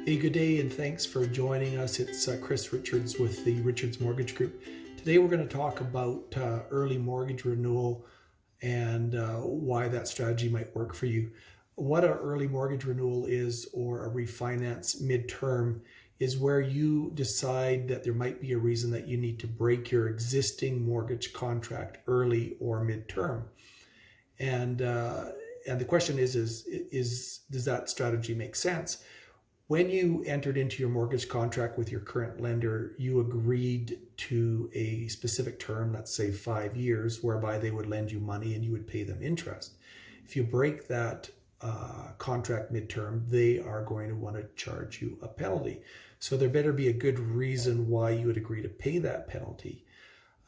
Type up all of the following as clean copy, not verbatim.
Hey, good day, and thanks for joining us. It's Chris Richards with the Richards Mortgage Group. Today we're going to talk about early mortgage renewal and why that strategy might work for you. What an early mortgage renewal is, or a refinance midterm, is where you decide that there might be a reason that you need to break your existing mortgage contract early or midterm. And the question is does that strategy make sense? When you entered into your mortgage contract with your current lender, you agreed to a specific term, let's say 5 years, whereby they would lend you money and you would pay them interest. If you break that contract midterm, they are going to want to charge you a penalty. So there better be a good reason why you would agree to pay that penalty.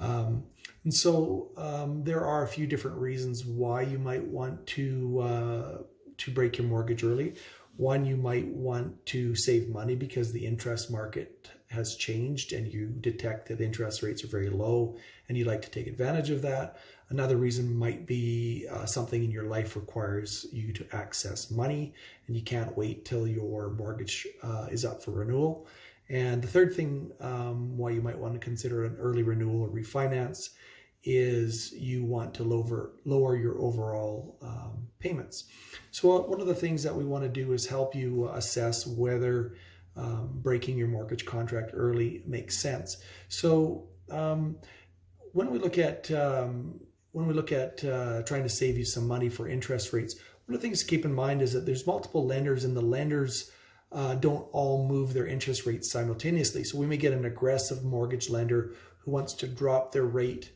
There are a few different reasons why you might want to break your mortgage early. One, you might want to save money because the interest market has changed and you detect that interest rates are very low and you'd like to take advantage of that. Another reason might be something in your life requires you to access money and you can't wait till your mortgage is up for renewal. And the third thing why you might want to consider an early renewal or refinance is you want to lower your overall payments. So one of the things that we want to do is help you assess whether breaking your mortgage contract early makes sense. So when we look at trying to save you some money for interest rates, one of the things to keep in mind is that there's multiple lenders, and the lenders don't all move their interest rates simultaneously. So we may get an aggressive mortgage lender who wants to drop their rate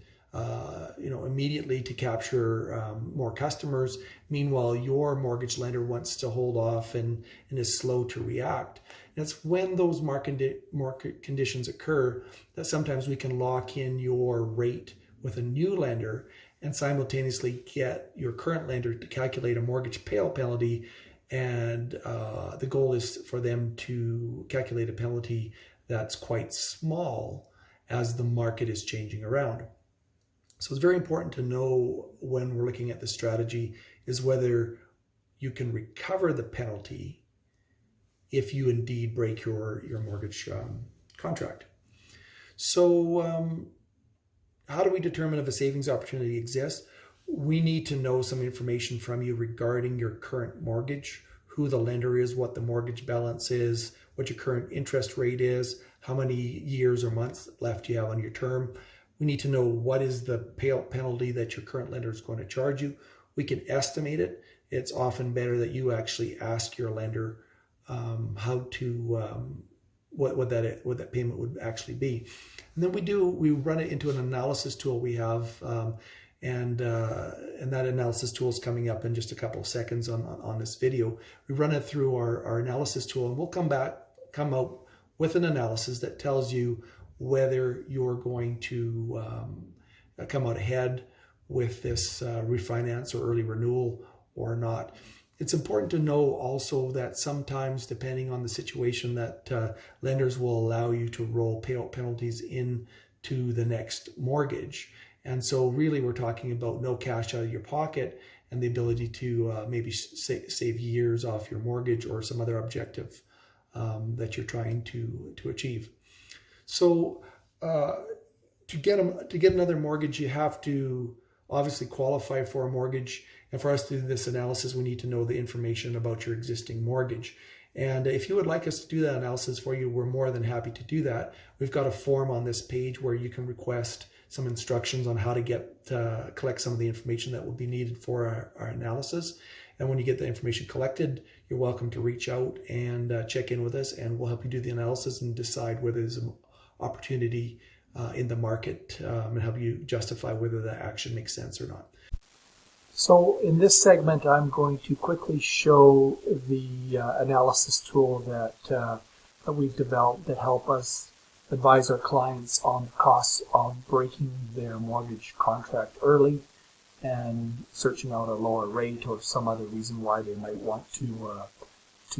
immediately to capture more customers. Meanwhile, your mortgage lender wants to hold off and is slow to react. And it's when those market conditions occur that sometimes we can lock in your rate with a new lender and simultaneously get your current lender to calculate a mortgage payout penalty. And the goal is for them to calculate a penalty that's quite small as the market is changing around. So it's very important to know when we're looking at the strategy is whether you can recover the penalty if you indeed break your mortgage contract. So how do we determine if a savings opportunity exists? We need to know some information from you regarding your current mortgage, who the lender is, what the mortgage balance is, what your current interest rate is, how many years or months left you have on your term. We need to know what is the payout penalty that your current lender is going to charge you. We can estimate it. It's often better that you actually ask your lender what that payment would actually be. And then we run it into an analysis tool we have, and that analysis tool is coming up in just a couple of seconds on this video. We run it through our analysis tool, and we'll come out with an analysis that tells you whether you're going to come out ahead with this refinance or early renewal or not. It's important to know also that sometimes, depending on the situation, that lenders will allow you to roll payout penalties into the next mortgage. And so really we're talking about no cash out of your pocket and the ability to maybe save years off your mortgage or some other objective that you're trying to achieve. So to get another mortgage, you have to obviously qualify for a mortgage. And for us to do this analysis, we need to know the information about your existing mortgage. And if you would like us to do that analysis for you, we're more than happy to do that. We've got a form on this page where you can request some instructions on how to collect some of the information that will be needed for our analysis. And when you get the information collected, you're welcome to reach out and check in with us, and we'll help you do the analysis and decide whether there's an opportunity in the market and help you justify whether that action makes sense or not. So in this segment, I'm going to quickly show the analysis tool that we've developed that help us advise our clients on the costs of breaking their mortgage contract early and searching out a lower rate or some other reason why they might want to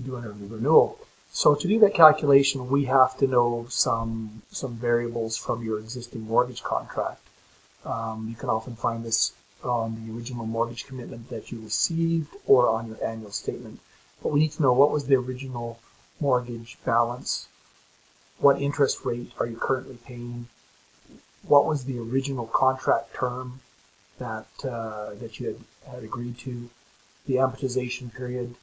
do an early renewal. So to do that calculation, we have to know some variables from your existing mortgage contract. You can often find this on the original mortgage commitment that you received or on your annual statement. But we need to know what was the original mortgage balance, what interest rate are you currently paying, what was the original contract term that you had agreed to, the amortization period,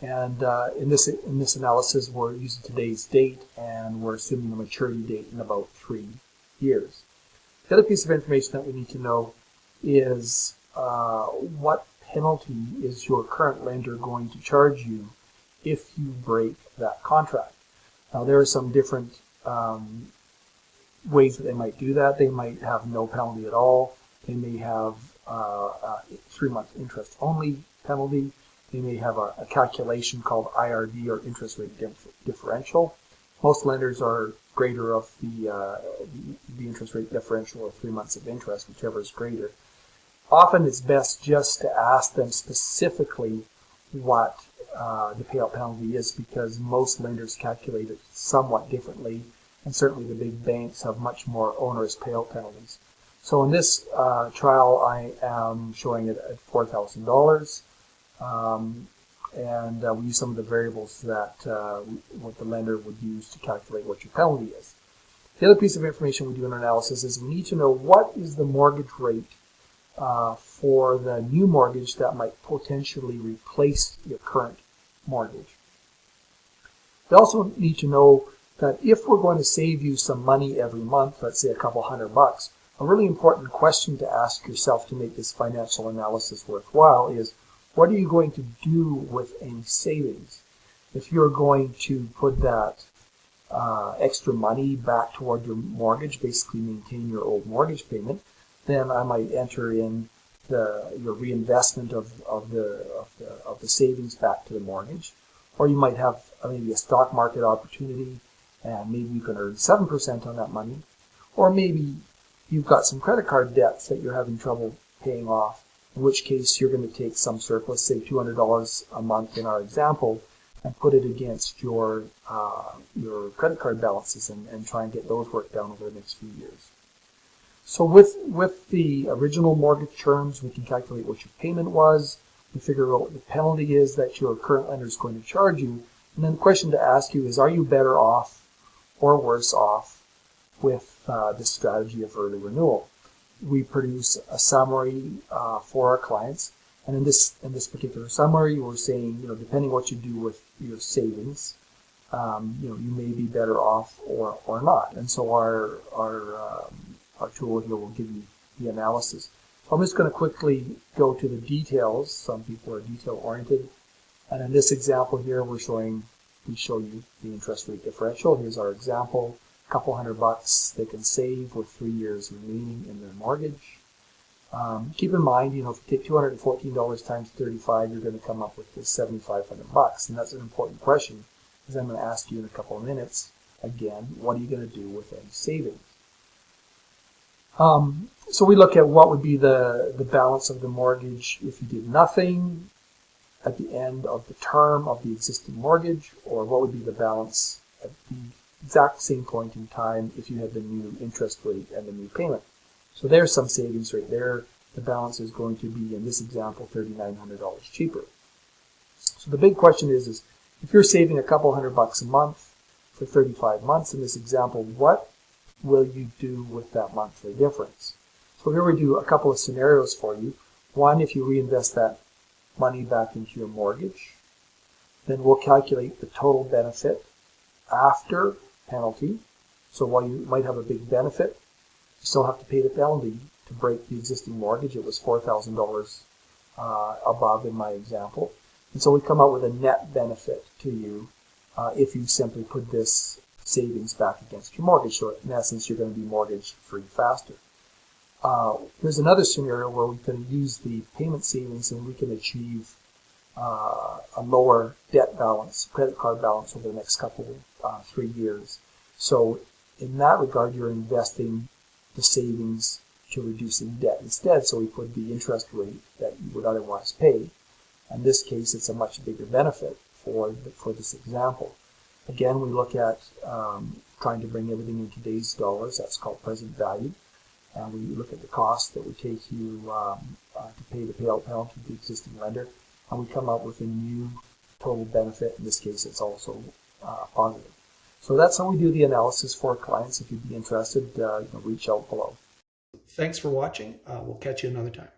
and in this analysis we're using today's date and we're assuming a maturity date in about 3 years. The other piece of information that we need to know is what penalty is your current lender going to charge you if you break that contract. Now there are some different ways that they might do that. They might have no penalty at all. They may have a 3-month interest only penalty. They may have a calculation called IRD, or interest rate differential. Most lenders are greater of the interest rate differential of 3 months of interest, whichever is greater. Often it's best just to ask them specifically what the payout penalty is, because most lenders calculate it somewhat differently, and certainly the big banks have much more onerous payout penalties. So in this trial, I am showing it at $4,000, and we use some of the variables that what the lender would use to calculate what your penalty is. The other piece of information we do in our analysis is we need to know what is the mortgage rate for the new mortgage that might potentially replace your current mortgage. We also need to know that if we're going to save you some money every month, let's say a couple $100, a really important question to ask yourself to make this financial analysis worthwhile is, what are you going to do with any savings? If you're going to put that extra money back toward your mortgage, basically maintain your old mortgage payment, then I might enter in your reinvestment of the savings back to the mortgage. Or you might have maybe a stock market opportunity, and maybe you can earn 7% on that money. Or maybe you've got some credit card debts that you're having trouble paying off, in which case you're going to take some surplus, say $200 a month in our example, and put it against your credit card balances and try and get those worked down over the next few years. So with the original mortgage terms, we can calculate what your payment was, we figure out what the penalty is that your current lender is going to charge you, and then the question to ask you is, are you better off or worse off with this strategy of early renewal? We produce a summary for our clients, and in this particular summary, we're saying, depending what you do with your savings, you may be better off or not. And so our tool here will give you the analysis. I'm just going to quickly go to the details. Some people are detail oriented, and in this example here, we show you the interest rate differential. Here's our example. A couple $100 they can save with 3 years remaining in their mortgage. Keep in mind, if you take $214 times 35, you're going to come up with this $7,500, and that's an important question, because I'm going to ask you in a couple of minutes. Again, what are you going to do with any savings? So we look at what would be the balance of the mortgage if you did nothing at the end of the term of the existing mortgage, or what would be the balance at the exact same point in time if you had the new interest rate and the new payment. So there's some savings right there. The balance is going to be, in this example, $3,900 cheaper. So the big question is if you're saving a couple $100 a month for 35 months in this example, what will you do with that monthly difference? So here we do a couple of scenarios for you. One, if you reinvest that money back into your mortgage, then we'll calculate the total benefit after penalty. So while you might have a big benefit, you still have to pay the penalty to break the existing mortgage. It was $4,000 above in my example. And so we come out with a net benefit to you if you simply put this savings back against your mortgage. So in essence, you're going to be mortgage free faster. Here's another scenario where we can use the payment savings and we can achieve a lower debt balance, credit card balance over the next couple, 3 years. So in that regard, you're investing the savings to reducing debt instead. So we put the interest rate that you would otherwise pay. In this case, it's a much bigger benefit for this example. Again, we look at trying to bring everything in today's dollars. That's called present value. And we look at the cost that would take you to pay the payout penalty to the existing lender. And we come up with a new total benefit. In this case, it's also positive. So that's how we do the analysis for clients. If you'd be interested, reach out below. Thanks for watching. We'll catch you another time.